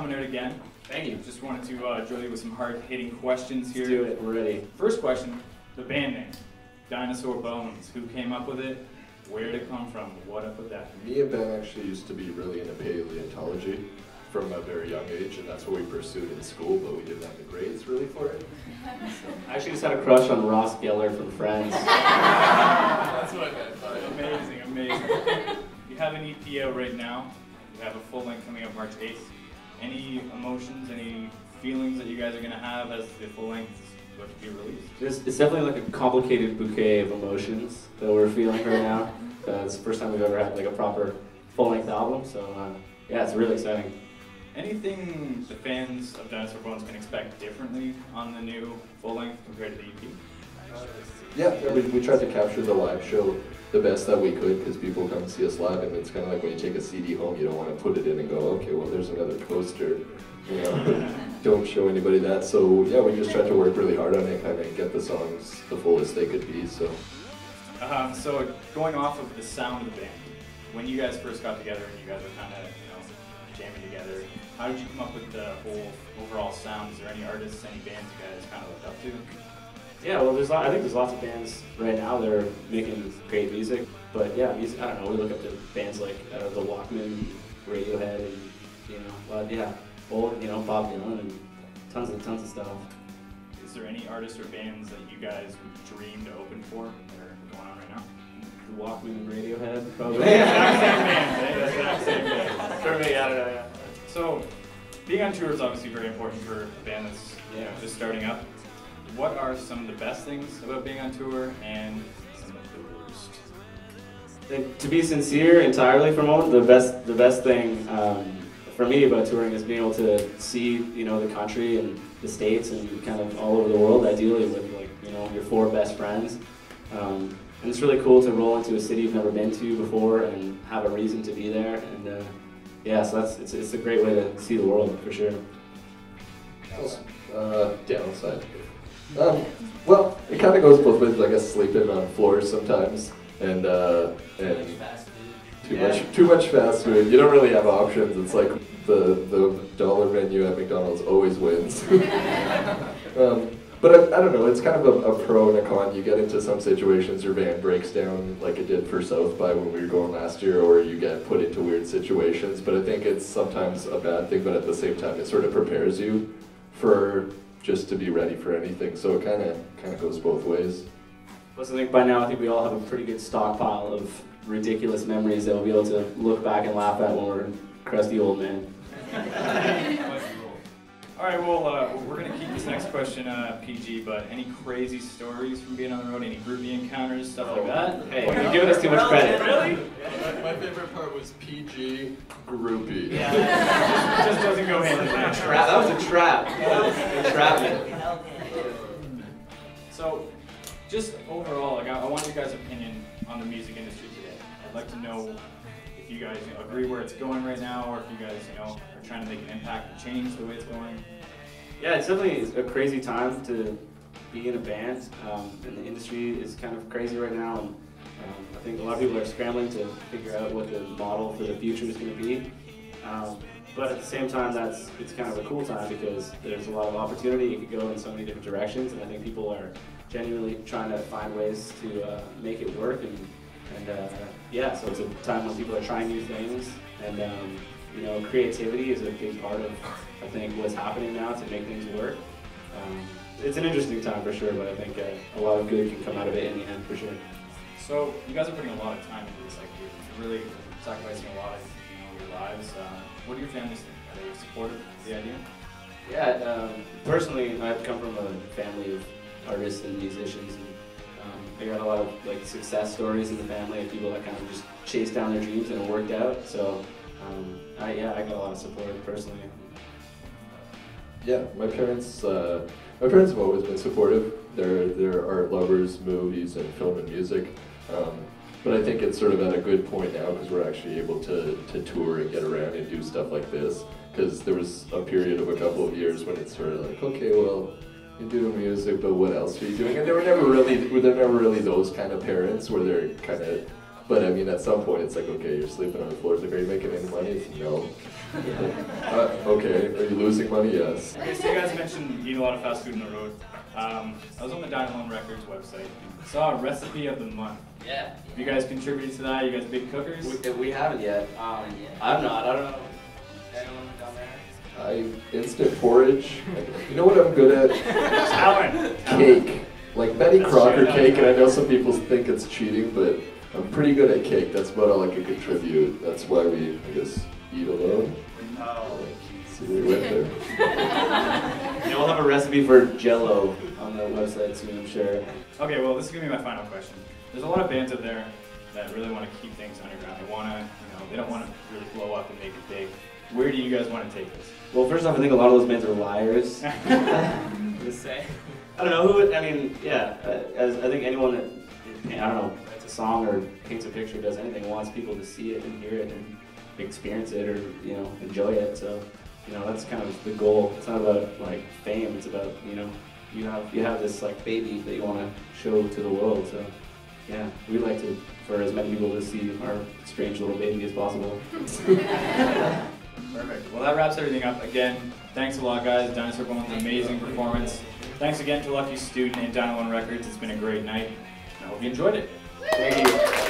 coming out again. Thank you. Just wanted to drill you with some hard-hitting questions here. Let's do it. We're ready. First question, the band name, Dinosaur Bones. Who came up with it? Where did it come from? What up with that? Me and Ben actually used to be really into paleontology from a very young age, and that's what we pursued in school, but we didn't have the grades really for it. I actually just had a crush on Ross Geller from Friends. That's what I meant. Amazing, amazing. You have an EP out right now. You have a full length coming up March 8th. Any emotions, any feelings that you guys are going to have as the full length is about to be released? It's definitely like a complicated bouquet of emotions that we're feeling right now. It's the first time we've ever had like a proper full length album, so yeah, it's really exciting. Anything the fans of Dinosaur Bones can expect differently on the new full length compared to the EP? Yeah, we tried to capture the live show the best that we could because people come and see us live, and it's kind of like when you take a CD home, you don't want to put it in and go, okay, well, there's another poster, you know, don't show anybody that. So yeah, we just tried to work really hard on it, kind of get the songs the fullest they could be. So. So going off of the sound of the band, when you guys first got together and you guys were kind of, jamming together, how did you come up with the whole overall sound? Is there any artists, any bands you guys kind of looked up to? Yeah, well, I think there's lots of bands right now that are making great music. But yeah, music, I don't know, we look up to bands like the Walkmen, Radiohead, and Bob Dylan, and tons of stuff. Is there any artists or bands that you guys would dream to open for that are going on right now? The Walkmen and Radiohead, probably. Exact same band, eh? Exact same band. For me, I don't know, yeah. So, being on tour is obviously very important for a band that's just starting up. What are some of the best things about being on tour and some of the worst? To be sincere entirely for a moment, the best thing for me about touring is being able to see the country and the States and kind of all over the world, ideally with your four best friends. And it's really cool to roll into a city you've never been to before and have a reason to be there. And so it's a great way to see the world for sure. Downside. Well, it kind of goes both ways. I guess sleeping on floors sometimes, and too much fast food. You don't really have options. It's like the dollar menu at McDonald's always wins. But I don't know, it's kind of a pro and a con. You get into some situations, your van breaks down like it did for South by when we were going last year, or you get put into weird situations. But I think it's sometimes a bad thing, but at the same time it sort of prepares you for just to be ready for anything. So it kind of goes both ways. Plus I think by now we all have a pretty good stockpile of ridiculous memories that we'll be able to look back and laugh at when we're crusty old men. All right, well, we're going to keep this next question PG, but any crazy stories from being on the road, any groupie encounters, stuff like that? Hey, you're giving us too much credit. Really? My favorite part was PG groupie. Yeah. Just doesn't go hand in hand. That was a trap. Entrapment. So, just overall, I want your guys' opinion on the music industry today. I'd like to know if you guys agree where it's going right now, or if you guys are trying to make an impact and change the way it's going. Yeah, it's definitely a crazy time to be in a band, and the industry is kind of crazy right now, and I think a lot of people are scrambling to figure out what the model for the future is going to be. But at the same time, it's kind of a cool time because there's a lot of opportunity. You could go in so many different directions, and I think people are genuinely trying to find ways to make it work. So it's a time when people are trying new things, and creativity is a big part of, I think, what's happening now to make things work. It's an interesting time for sure, but I think a lot of good can come out of it in the end for sure. So you guys are putting a lot of time into this. Like you're really sacrificing a lot of your lives. What do your families think? Are they supportive of the idea? Yeah, personally, I've come from a family of artists and musicians, and I got a lot of success stories in the family of people that kind of just chased down their dreams and it worked out. So I got a lot of support personally. Yeah, my parents have always been supportive. They're art lovers, movies and film and music. But I think it's sort of at a good point now because we're actually able to tour and get around and do stuff like this. Because there was a period of a couple of years when it's sort of like, okay, well, you're doing music, but what else are you doing? And they're never really those kind of parents where they're kind of But I mean, at some point, it's like, okay, you're sleeping on the floor. It's like, are you making any money? It's no. Okay, are you losing money? Yes. Okay, so you guys mentioned you eat a lot of fast food on the road. I was on the Dinosaur Records website. Saw a recipe of the month. Yeah. Have you guys contributed to that? You guys big cookers? We haven't yet. I'm not. I don't know. Anyone down there? Instant porridge. You know what I'm good at? Alan. Cake. Like Betty Crocker That's cake, and I know some people think it's cheating, but I'm pretty good at cake. That's about all I can contribute. That's why we, I guess, eat alone. See where we went there. Yeah, we'll have a recipe for Jell-O on the website soon, I'm sure. Okay, well, this is gonna be my final question. There's a lot of bands out there that really want to keep things underground. They want to, they don't want to really blow up and make it big. Where do you guys want to take this? Well, first off, I think a lot of those bands are liars. Just say. I don't know who. I mean, yeah. As I think anyone that I don't know writes a song or paints a picture, does anything, wants people to see it and hear it and experience it or enjoy it. So that's kind of the goal. It's not about like fame. It's about you have this like baby that you want to show to the world. So yeah, we like to for as many people to see our strange little baby as possible. Perfect. Well, that wraps everything up. Again, thanks a lot, guys. Dinosaur Bones, amazing performance. Thanks again to LuckyStudent and Dino Records. It's been a great night. I hope you enjoyed it. Thank you.